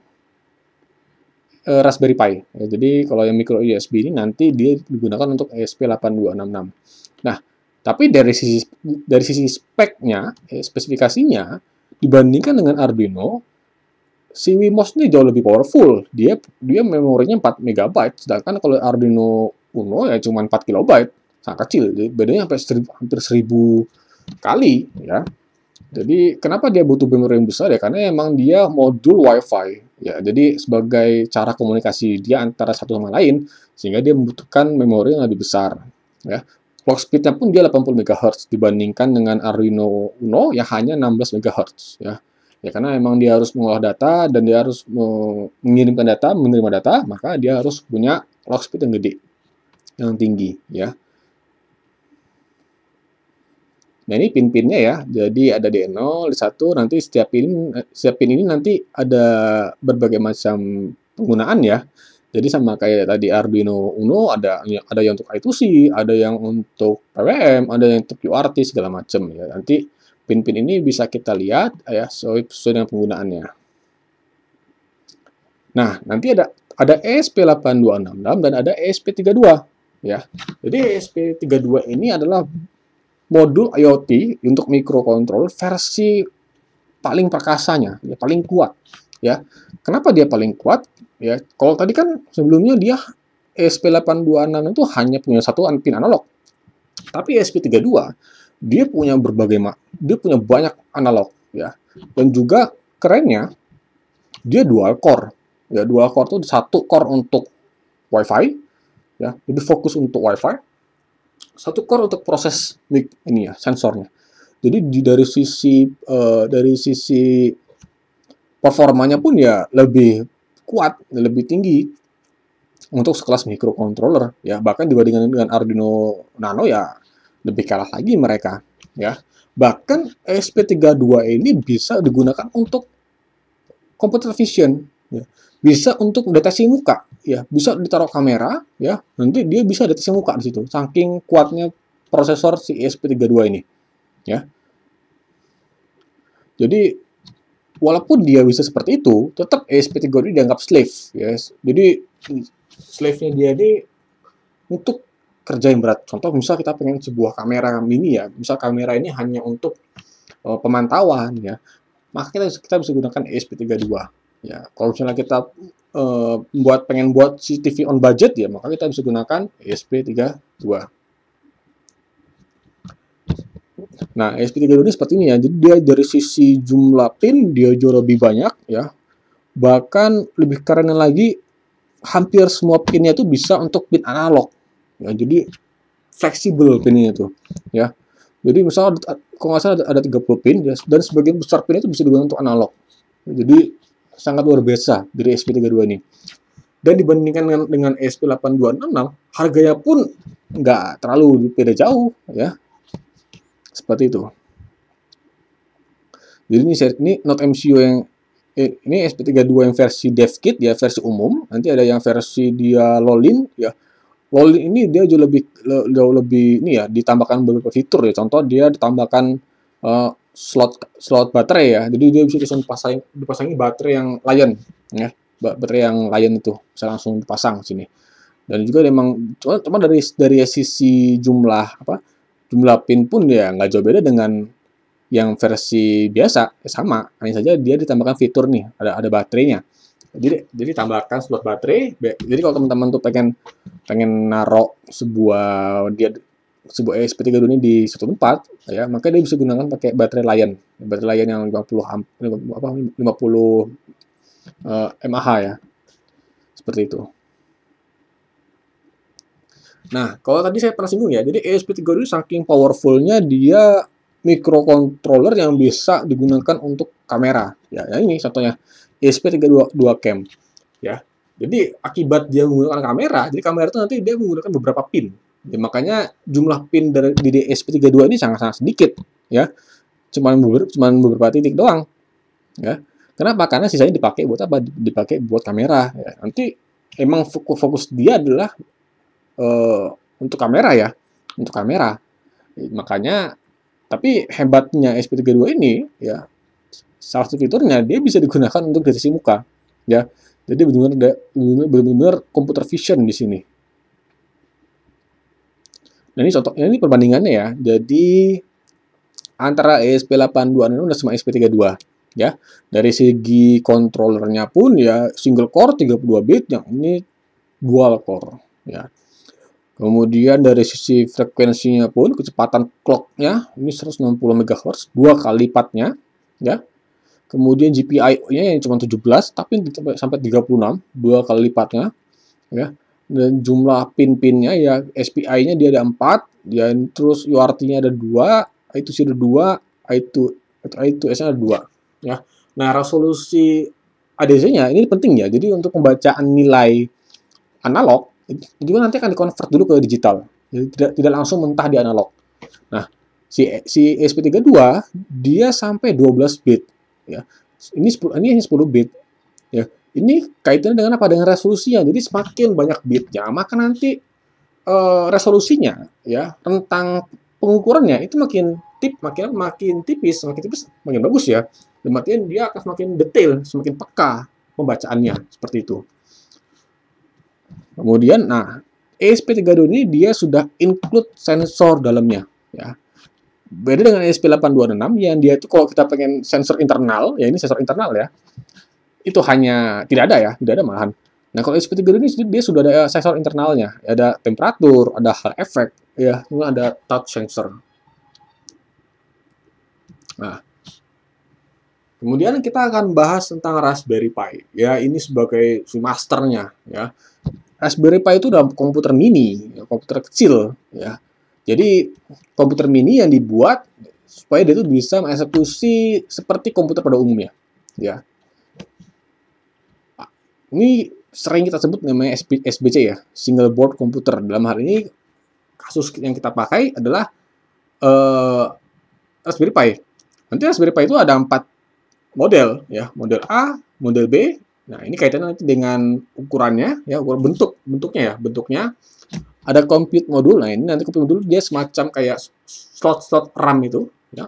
Raspberry Pi. Ya, jadi kalau yang micro USB ini nanti dia digunakan untuk ESP8266. Nah, tapi dari sisi speknya, spesifikasinya dibandingkan dengan Arduino, si WeMOS ini jauh lebih powerful. Dia memorinya 4 MB, sedangkan kalau Arduino Uno ya cuma 4 KB, sangat kecil. Jadi bedanya sampai hampir 1000 kali ya. Jadi kenapa dia butuh memori yang besar ya? Karena emang dia modul WiFi ya. Jadi sebagai cara komunikasi dia antara satu sama lain, sehingga dia membutuhkan memori yang lebih besar ya. Clock speed-nya pun dia 80 MHz dibandingkan dengan Arduino Uno yang hanya 16 MHz ya. Ya karena emang dia harus mengolah data dan dia harus mengirimkan data, menerima data, maka dia harus punya clock speed yang gede, yang tinggi ya. Nah, ini pin-pinnya ya. Jadi ada D0, D1, nanti setiap pin ini nanti ada berbagai macam penggunaan ya. Jadi sama kayak tadi Arduino Uno, ada yang untuk I2C, ada yang untuk PWM, ada yang untuk UART segala macam ya. Nanti pin-pin ini bisa kita lihat ya sesuai dengan penggunaannya. Nah, nanti ada ESP8266 dan ada ESP32 ya. Jadi ESP32 ini adalah modul IoT untuk microcontroller versi paling perkasanya, ya, paling kuat ya. Kenapa dia paling kuat? Ya, kalau tadi kan sebelumnya dia ESP8266 itu hanya punya satu pin analog. Tapi ESP32 dia punya dia punya banyak analog ya. Dan juga kerennya dia dual core. Ya, dual core itu satu core untuk WiFi ya, lebih fokus untuk WiFi. Satu core untuk proses ini ya, sensornya. Jadi dari sisi performanya pun ya lebih kuat, lebih tinggi untuk sekelas microcontroller ya, bahkan dibandingkan dengan Arduino Nano ya lebih kalah lagi mereka ya. Bahkan ESP32 ini bisa digunakan untuk computer vision ya. Bisa untuk deteksi muka ya, bisa ditaruh kamera ya, nanti dia bisa deteksi muka di situ. Saking kuatnya prosesor si ESP32 ini ya. Jadi walaupun dia bisa seperti itu, tetap ESP32 dianggap slave ya. Jadi slave-nya dia ini untuk kerja yang berat. Contoh misal kita pengen sebuah kamera mini ya, misal kamera ini hanya untuk pemantauan ya, maka kita bisa gunakan ESP32 ya. Kalau misalnya kita pengen buat CCTV on budget ya, maka kita bisa gunakan ESP32. Nah, ESP32 ini seperti ini ya. Jadi dia dari sisi jumlah pin dia jauh lebih banyak ya. Bahkan lebih keren lagi, hampir semua pinnya itu bisa untuk pin analog. Ya, jadi fleksibel pinnya itu ya. Jadi misalnya kalau nggak salah ada 30 pin ya, dan sebagian besar pin itu bisa digunakan untuk analog. Jadi sangat luar biasa dari ESP32 ini. Dan dibandingkan dengan ESP8266, harganya pun nggak terlalu beda jauh ya. Seperti itu. Jadi ini Note MCU yang ini ESP32 yang versi dev kit ya, versi umum. Nanti ada yang versi dia Lolin ya. Lolin ini dia jauh lebih ini ya, ditambahkan beberapa fitur ya. Contoh dia ditambahkan slot baterai ya. Jadi dia bisa dipasangi baterai yang Lion ya. Baterai yang Lion itu bisa langsung dipasang sini. Dan juga memang cuma dari sisi jumlah pin pun ya nggak jauh beda dengan yang versi biasa, sama. Hanya saja dia ditambahkan fitur nih, ada baterainya. Jadi tambahkan slot baterai. Jadi kalau teman-teman tuh pengen naruh sebuah ESP32 ini di satu tempat ya, maka dia bisa gunakan pakai baterai Lion. Baterai Lion yang 50 mAh ya. Seperti itu. Nah, kalau tadi saya pernah singgung ya, jadi ESP32 ini saking powerfulnya dia microcontroller yang bisa digunakan untuk kamera. Ya, ini contohnya ESP32 Cam. Ya, jadi akibat dia menggunakan kamera, jadi kamera itu nanti dia menggunakan beberapa pin. Ya, makanya jumlah pin di ESP32 ini sangat-sangat sedikit. Ya, cuman beberapa titik doang. Ya, kenapa? Karena sisanya dipakai buat apa? Dipakai buat kamera. Ya, nanti emang fokus dia adalah untuk kamera ya, untuk kamera. Makanya, tapi hebatnya ESP32 ini ya, salah satu fiturnya dia bisa digunakan untuk deteksi muka ya. Jadi benar-benar computer vision di sini. Nah, ini contohnya, ini perbandingannya ya. Jadi antara ESP8266 sama ESP32 ya. Dari segi controllernya pun ya single core 32 bit, yang ini dual core ya. Kemudian dari sisi frekuensinya pun, kecepatan clock-nya ini 160 MHz, 2 kali lipatnya ya. Kemudian GPIO-nya yang cuma 17 tapi sampai 36, 2 kali lipatnya ya. Dan jumlah pin-pinnya ya, SPI-nya dia ada 4, dan terus UART-nya ada 2, I2C ada 2, I2S-nya ada 2 ya. Nah, resolusi ADC-nya ini penting ya. Jadi untuk pembacaan nilai analog itu nanti akan dikonvert dulu ke digital. Jadi tidak langsung mentah di analog. Nah, si ESP32 dia sampai 12 bit ya. Ini hanya 10 bit ya. Ini kaitannya dengan apa? Dengan resolusinya. Jadi semakin banyak bitnya, maka nanti resolusinya ya, rentang pengukurannya itu makin tipis, makin bagus ya. Dan artian dia akan semakin detail, semakin peka pembacaannya, seperti itu. Kemudian, nah, ESP32 ini dia sudah include sensor dalamnya, ya. Beda dengan ESP8266 yang dia itu kalau kita pengen sensor internal, ya ini sensor internal ya, itu hanya tidak ada ya, tidak ada malahan. Nah, kalau ESP32 ini dia sudah ada sensor internalnya, ada temperatur, ada hal efek, ya, kemudian ada touch sensor. Nah, kemudian kita akan bahas tentang Raspberry Pi. Ya, ini sebagai masternya, ya. Raspberry Pi itu dalam komputer mini, komputer kecil, ya. Jadi komputer mini yang dibuat supaya dia itu bisa mengeksekusi seperti komputer pada umumnya, ya. Ini sering kita sebut namanya SBC ya, single board computer. Dalam hal ini kasus yang kita pakai adalah Raspberry Pi. Nanti Raspberry Pi itu ada 4 model, ya, model A, model B. Nah, ini kaitannya nanti dengan ukurannya, ya, bentuknya ada compute modul. Nah, ini nanti compute modul dia semacam kayak slot-slot RAM itu, ya.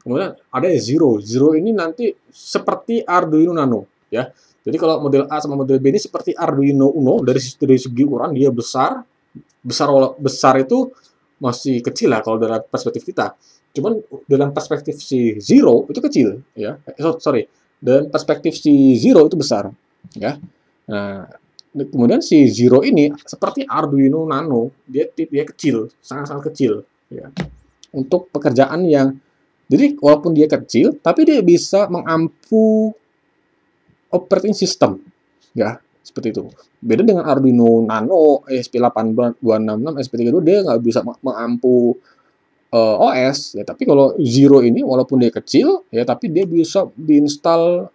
Kemudian ada Zero. Zero ini nanti seperti Arduino Nano, ya. Jadi kalau model A sama model B ini seperti Arduino Uno dari segi ukuran dia besar itu masih kecil lah kalau dalam perspektif kita. Cuman dalam perspektif si Zero itu kecil, ya. Dan perspektif si Zero itu besar, ya. Nah, kemudian si Zero ini seperti Arduino Nano, dia kecil, sangat-sangat kecil, ya. Untuk pekerjaan yang, jadi walaupun dia kecil, tapi dia bisa mengampu operating system, ya, seperti itu. Beda dengan Arduino Nano, ESP8266, ESP32, dia nggak bisa mengampu OS, ya, tapi kalau Zero ini walaupun dia kecil, ya, tapi dia bisa diinstal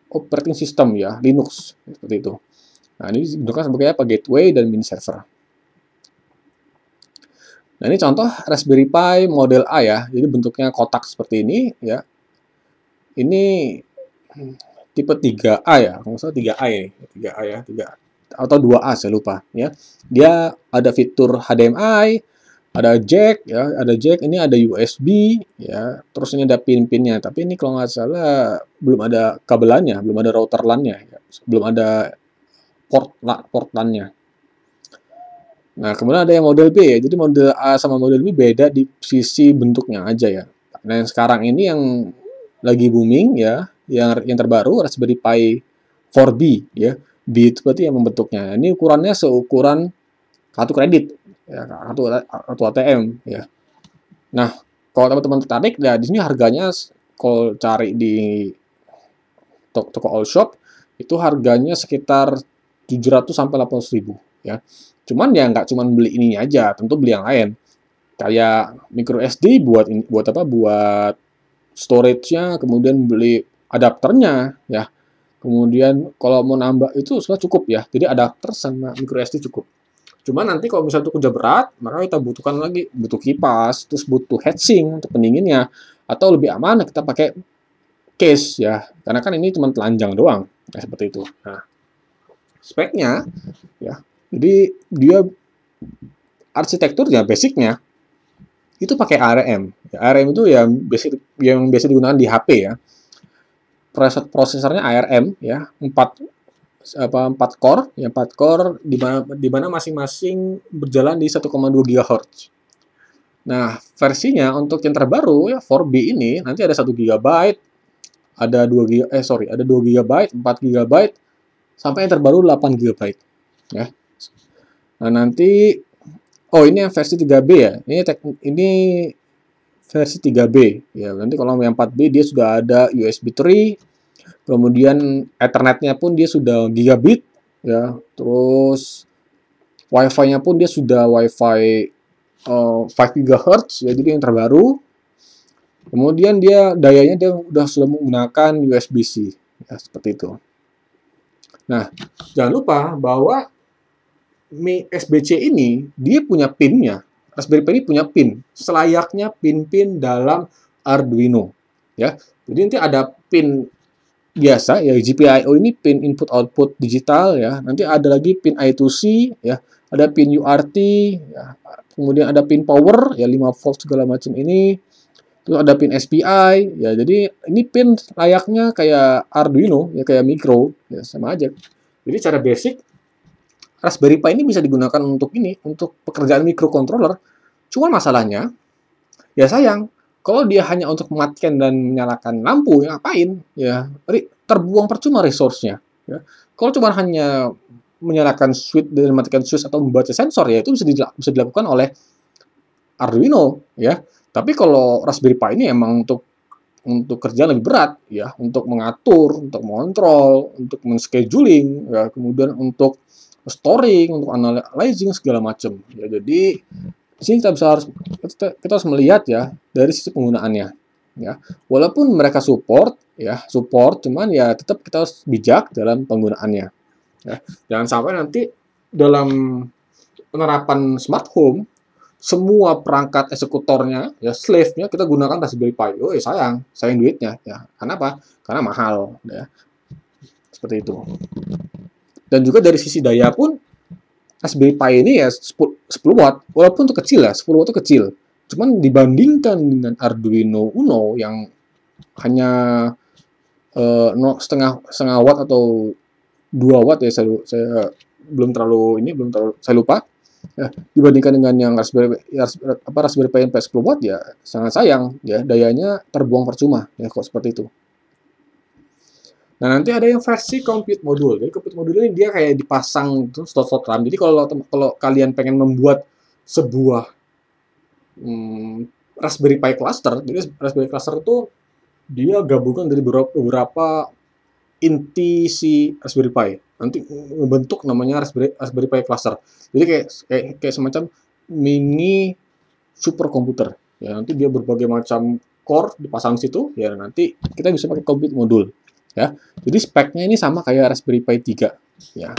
operating system, ya, Linux, seperti itu. Nah, ini digunakan sebagai apa? Gateway dan mini server. Nah, ini contoh Raspberry Pi model A ya, jadi bentuknya kotak seperti ini, ya. Ini tipe 3A ya, kalau salah 3A ya, 3A ya, 3 atau 2A saya lupa, ya. Dia ada fitur HDMI, ada jack, ya, ada jack, ini ada USB, ya, terus ini ada pin-pinnya, tapi ini kalau nggak salah belum ada kabelannya, belum ada router LAN-nya, ya. Belum ada port LAN-nya. Nah, kemudian ada yang model B ya, jadi model A sama model B beda di sisi bentuknya aja ya. Nah, yang sekarang ini yang lagi booming ya, yang terbaru Raspberry Pi 4B ya, B itu berarti yang membentuknya. Ini ukurannya seukuran kartu kredit. Ya, kartu ATM ya. Nah, kalau teman-teman tertarik, ya di sini harganya kalau cari di toko all shop itu harganya sekitar 700 sampai 800.000 ya. Cuman ya nggak cuman beli ini aja, tentu beli yang lain. Kayak micro SD buat apa? Buat storage-nya, kemudian beli adapternya ya. Kemudian kalau mau nambah itu sudah cukup ya. Jadi adapter sama micro SD cukup. Cuma nanti kalau misalnya itu kerja berat, maka kita butuhkan lagi, butuh kipas, terus butuh heatsink untuk pendinginnya, atau lebih aman kita pakai case ya, karena kan ini cuma telanjang doang, ya, seperti itu. Nah, speknya, ya, jadi dia arsitekturnya, basicnya itu pakai ARM. Ya, ARM itu yang biasa digunakan di HP ya. Prosesornya ARM ya, 4 core, ya 4 core di mana masing-masing berjalan di 1,2 GHz. Nah, versinya untuk yang terbaru ya 4B ini nanti ada 1 GB, ada 2 GB, 4 GB sampai yang terbaru 8 GB ya. Nah, nanti ini yang versi 3B ya. Ini versi 3B ya. Nanti kalau yang 4B dia sudah ada USB 3. Kemudian Ethernet-nya pun dia sudah gigabit, ya. Terus Wi-Fi-nya pun dia sudah Wi-Fi 5 GHz, ya, jadi yang terbaru. Kemudian dayanya dia sudah menggunakan USB-C, ya, seperti itu. Nah, jangan lupa bahwa SBC ini dia punya pin-nya. Raspberry Pi ini punya pin, selayaknya pin-pin dalam Arduino, ya. Jadi nanti ada pin biasa ya, GPIO ini pin input output digital ya. Nanti ada lagi pin I2C ya, ada pin UART ya. Kemudian ada pin power ya, 5 volt segala macam ini. Terus ada pin SPI, ya jadi ini pin layaknya kayak Arduino, ya kayak micro, ya sama aja. Jadi secara basic, Raspberry Pi ini bisa digunakan untuk ini, untuk pekerjaan microcontroller. Cuma masalahnya, ya sayang, kalau dia hanya untuk mematikan dan menyalakan lampu, ya ngapain? Ya, terbuang percuma resource-nya. Ya. Kalau cuma hanya menyalakan switch dan mematikan switch atau membaca sensor, ya itu bisa dilakukan oleh Arduino, ya. Tapi kalau Raspberry Pi ini emang untuk kerja lebih berat, ya, untuk mengatur, untuk mengontrol, untuk men-scheduling, ya, kemudian untuk storing, untuk analyzing segala macam. Ya, jadi di sini kita harus melihat ya dari sisi penggunaannya. Ya, walaupun mereka support, cuman ya tetap kita harus bijak dalam penggunaannya. Ya, jangan sampai nanti dalam penerapan smart home semua perangkat eksekutornya, ya slave-nya kita gunakan Raspberry Pi. Oh, sayang duitnya. Ya, kenapa? Karena mahal. Ya, seperti itu. Dan juga dari sisi daya pun Raspberry Pi ini ya 10 watt, walaupun itu kecil ya, 10 watt itu kecil. Cuman dibandingkan dengan Arduino Uno yang hanya setengah watt atau 2 watt ya, saya belum terlalu saya lupa. Ya, dibandingkan dengan yang Raspberry Pi 10 watt ya sangat sayang ya, dayanya terbuang percuma ya kok seperti itu. Nah, nanti ada yang versi compute module. Jadi compute module ini dia kayak dipasang slot-slot RAM. Jadi kalau kalian pengen membuat sebuah Raspberry Pi cluster, jadi Raspberry cluster itu dia gabungan dari beberapa inti si Raspberry Pi. Nanti membentuk namanya Raspberry Pi cluster. Jadi kayak semacam mini superkomputer. Ya, nanti dia berbagai macam core dipasang situ. Ya, nanti kita bisa pakai compute module. Ya, jadi speknya ini sama kayak Raspberry Pi 3. Ya.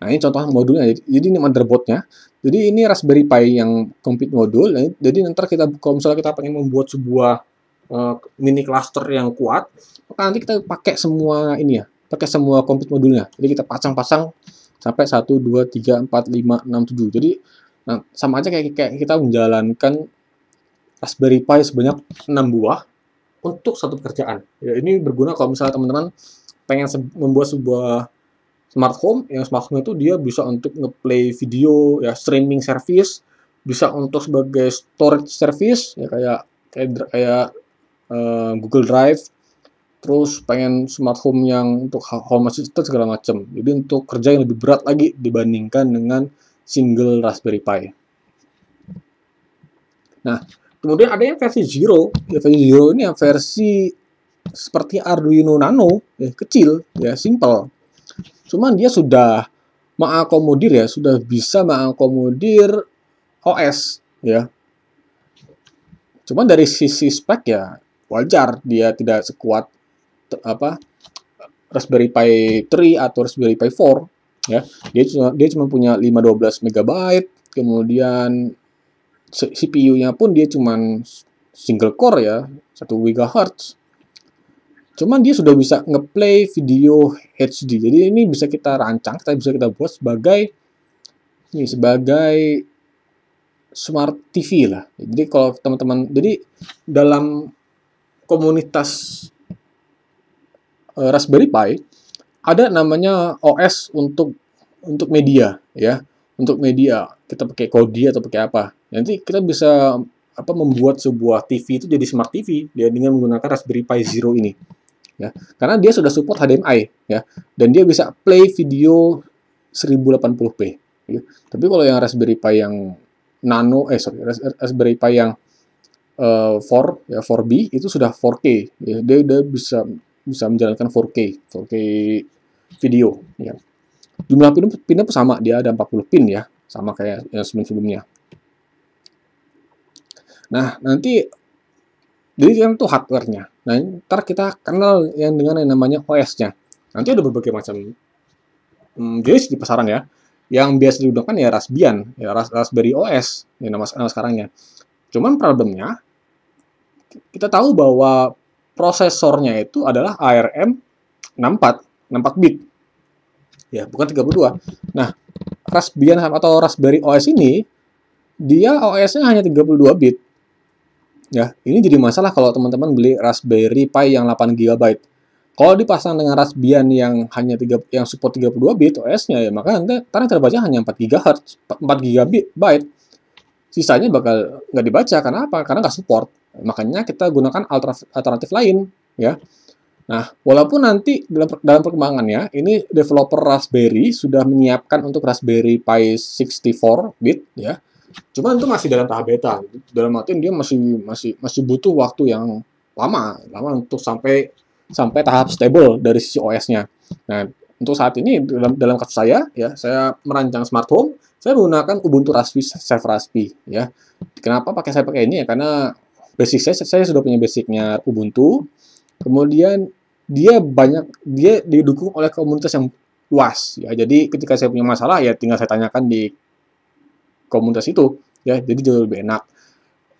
Nah, ini contoh modulnya. Jadi ini motherboardnya. Jadi ini Raspberry Pi yang compute module. Jadi nanti kalau misalnya kita pengen membuat sebuah mini cluster yang kuat, maka nanti kita pakai semua ini ya, pakai semua compute modulnya. Jadi kita pasang-pasang sampai 1, 2, 3, 4, 5, 6, 7. Jadi nah, sama aja kayak kita menjalankan Raspberry Pi sebanyak 6 buah untuk satu pekerjaan. Ya, ini berguna kalau misalnya teman-teman pengen membuat sebuah smart home, yang smart home itu dia bisa untuk ngeplay video, ya streaming service, bisa untuk sebagai storage service, ya kayak Google Drive, terus pengen smart home yang untuk home assistant segala macam. Jadi untuk kerja yang lebih berat lagi dibandingkan dengan single Raspberry Pi. Nah, kemudian ada yang versi Zero. Ya, versi Zero ini yang versi seperti Arduino Nano, ya, kecil, ya simple. Cuman dia sudah mengakomodir ya, sudah bisa mengakomodir OS, ya. Cuman dari sisi spek ya wajar dia tidak sekuat Raspberry Pi 3 atau Raspberry Pi 4, ya. Dia cuma punya 512 MB, kemudian CPU-nya pun dia cuma single core ya, 1 GHz. Cuman dia sudah bisa ngeplay video HD. Jadi ini bisa kita rancang, bisa kita buat sebagai smart TV lah. Jadi kalau teman-teman, jadi dalam komunitas Raspberry Pi ada namanya OS untuk media ya. Untuk media kita pakai Kodi atau pakai apa. Nanti kita bisa membuat sebuah TV itu jadi smart TV ya dengan menggunakan Raspberry Pi Zero ini. Ya, karena dia sudah support HDMI ya, dan dia bisa play video 1080p. Ya. Tapi kalau yang Raspberry Pi yang Raspberry Pi yang 4B itu sudah 4K. Ya, dia bisa menjalankan 4K video. Ya. Jumlah pinnya pun sama, dia ada 40 pin ya, sama kayak yang sebelumnya. Nah, nanti jadi kan itu hardware-nya. Nah, ntar kita kenal yang dengan yang namanya OS-nya. Nanti ada berbagai macam jenis di pasaran ya. Yang biasa digunakan ya Raspbian, ya Raspberry OS, ya nama sekarangnya. Cuman problemnya, kita tahu bahwa prosesornya itu adalah ARM 64 bit. Ya, bukan 32. Nah, Raspbian atau Raspberry OS ini, dia OS-nya hanya 32 bit. Ya, ini jadi masalah kalau teman-teman beli Raspberry Pi yang 8 GB. Kalau dipasang dengan Raspbian yang hanya yang support 32 bit OS-nya, ya maka nanti terbaca hanya 4 GHz, 4 GB. Sisanya bakal nggak dibaca. Karena apa? Karena nggak support. Makanya kita gunakan alternatif lain, ya. Nah, walaupun nanti dalam perkembangannya, ini developer Raspberry sudah menyiapkan untuk Raspberry Pi 64 bit, ya. Cuman itu masih dalam tahap beta. Dalam artian dia masih butuh waktu yang lama untuk sampai tahap stable dari sisi OS-nya. Nah, untuk saat ini dalam kasus saya, ya, saya merancang smart home, saya menggunakan Ubuntu Raspi, Chef Raspi, ya. Kenapa saya pakai ini ya? Karena basic saya sudah punya basicnya Ubuntu. Kemudian dia didukung oleh komunitas yang luas, ya. Jadi ketika saya punya masalah, ya tinggal saya tanyakan di komunitas itu, ya. Jadi jauh lebih enak.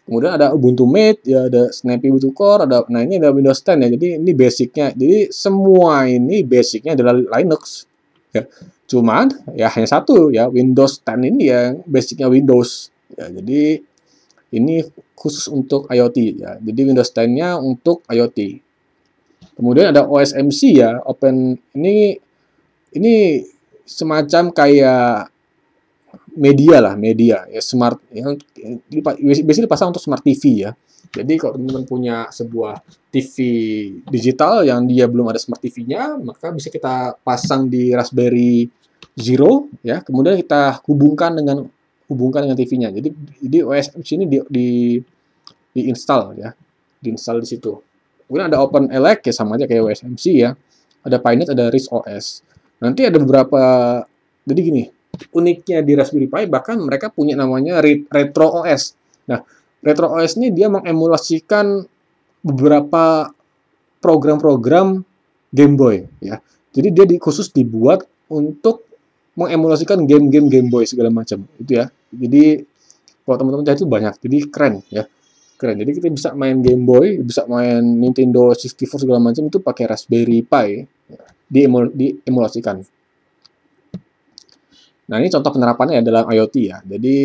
Kemudian ada Ubuntu Mate, ya, ada Snappy Ubuntu Core, nah ini ada Windows 10, ya. Jadi ini basicnya. Jadi semua ini basicnya adalah Linux, ya. Cuman ya hanya satu, ya, Windows 10 ini yang basicnya Windows, ya. Jadi ini khusus untuk IoT, ya. Jadi Windows 10-nya untuk IoT. Kemudian ada OSMC, ya, Open ini semacam kayak media ya, smart yang biasanya dipasang untuk smart TV, ya. Jadi kalau teman-teman punya sebuah TV digital yang dia belum ada smart TV-nya, maka bisa kita pasang di Raspberry Zero, ya. Kemudian kita hubungkan dengan TV-nya. Jadi OS ini diinstal, ya. Diinstal di situ. Kemudian ada OpenELEC, ya, sama aja kayak OSMC, ya. Ada Pinet, ada RISC-OS. Nanti ada beberapa, jadi gini, uniknya di Raspberry Pi, bahkan mereka punya namanya Retro OS. Nah, Retro OS ini dia mengemulasikan beberapa program-program Game Boy, ya. Jadi dia khusus dibuat untuk mengemulasikan game-game Game Boy segala macam, itu, ya. Jadi kalau teman-teman cari itu banyak, jadi keren, ya. Keren. Jadi kita bisa main Game Boy, bisa main Nintendo 64 segala macam itu pakai Raspberry Pi, ya. Diemulasikan. Nah, ini contoh penerapannya ya dalam IoT, ya. Jadi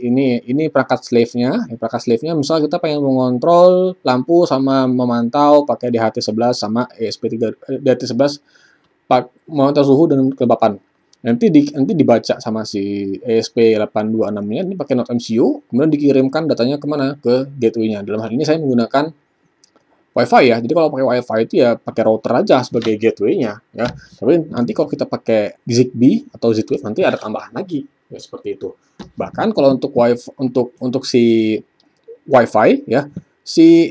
ini perangkat slave-nya. Perangkat slave-nya misalnya kita pengen mengontrol lampu sama memantau pakai DHT11 sama DHT11 memantau suhu dan kelembapan. Nanti dibaca sama si ESP8266-nya ini pakai Node MCU, kemudian dikirimkan datanya kemana? Ke gateway-nya. Dalam hal ini saya menggunakan Wi-Fi, ya. Jadi kalau pakai Wi-Fi itu ya pakai router aja sebagai gateway-nya, ya. Tapi nanti kalau kita pakai Zigbee atau Z-Wave nanti ada tambahan lagi, ya, seperti itu. Bahkan kalau untuk untuk si Wi-Fi, ya, si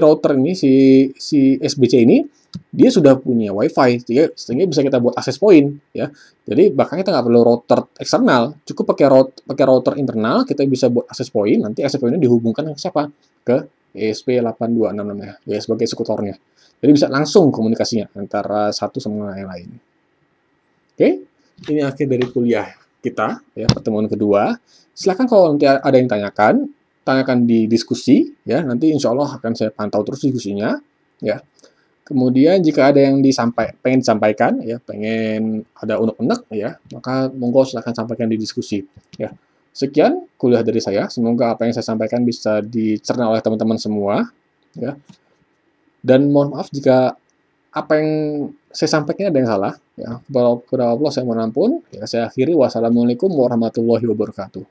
router ini, si SBC ini dia sudah punya Wi-Fi, sehingga bisa kita buat access point, ya. Jadi bahkan kita nggak perlu router eksternal, cukup pakai router internal, kita bisa buat access point. Nanti access point-nya dihubungkan ke siapa? Ke ESP8266-nya, ya, sebagai eksekutornya. Jadi bisa langsung komunikasinya antara satu sama yang lain. Oke, ini akhir dari kuliah kita, ya, pertemuan kedua. Silakan kalau nanti ada yang tanyakan di diskusi, ya. Nanti insya Allah akan saya pantau terus diskusinya, ya. Kemudian jika ada yang pengen disampaikan, ya, pengen ada unek-unek, ya, maka monggo silakan sampaikan di diskusi, ya. Sekian kuliah dari saya. Semoga apa yang saya sampaikan bisa dicerna oleh teman-teman semua, ya. Dan mohon maaf jika apa yang saya sampaikan ada yang salah, ya. Kepada Allah saya mohon ampun. Ya, saya akhiri. Wassalamualaikum warahmatullahi wabarakatuh.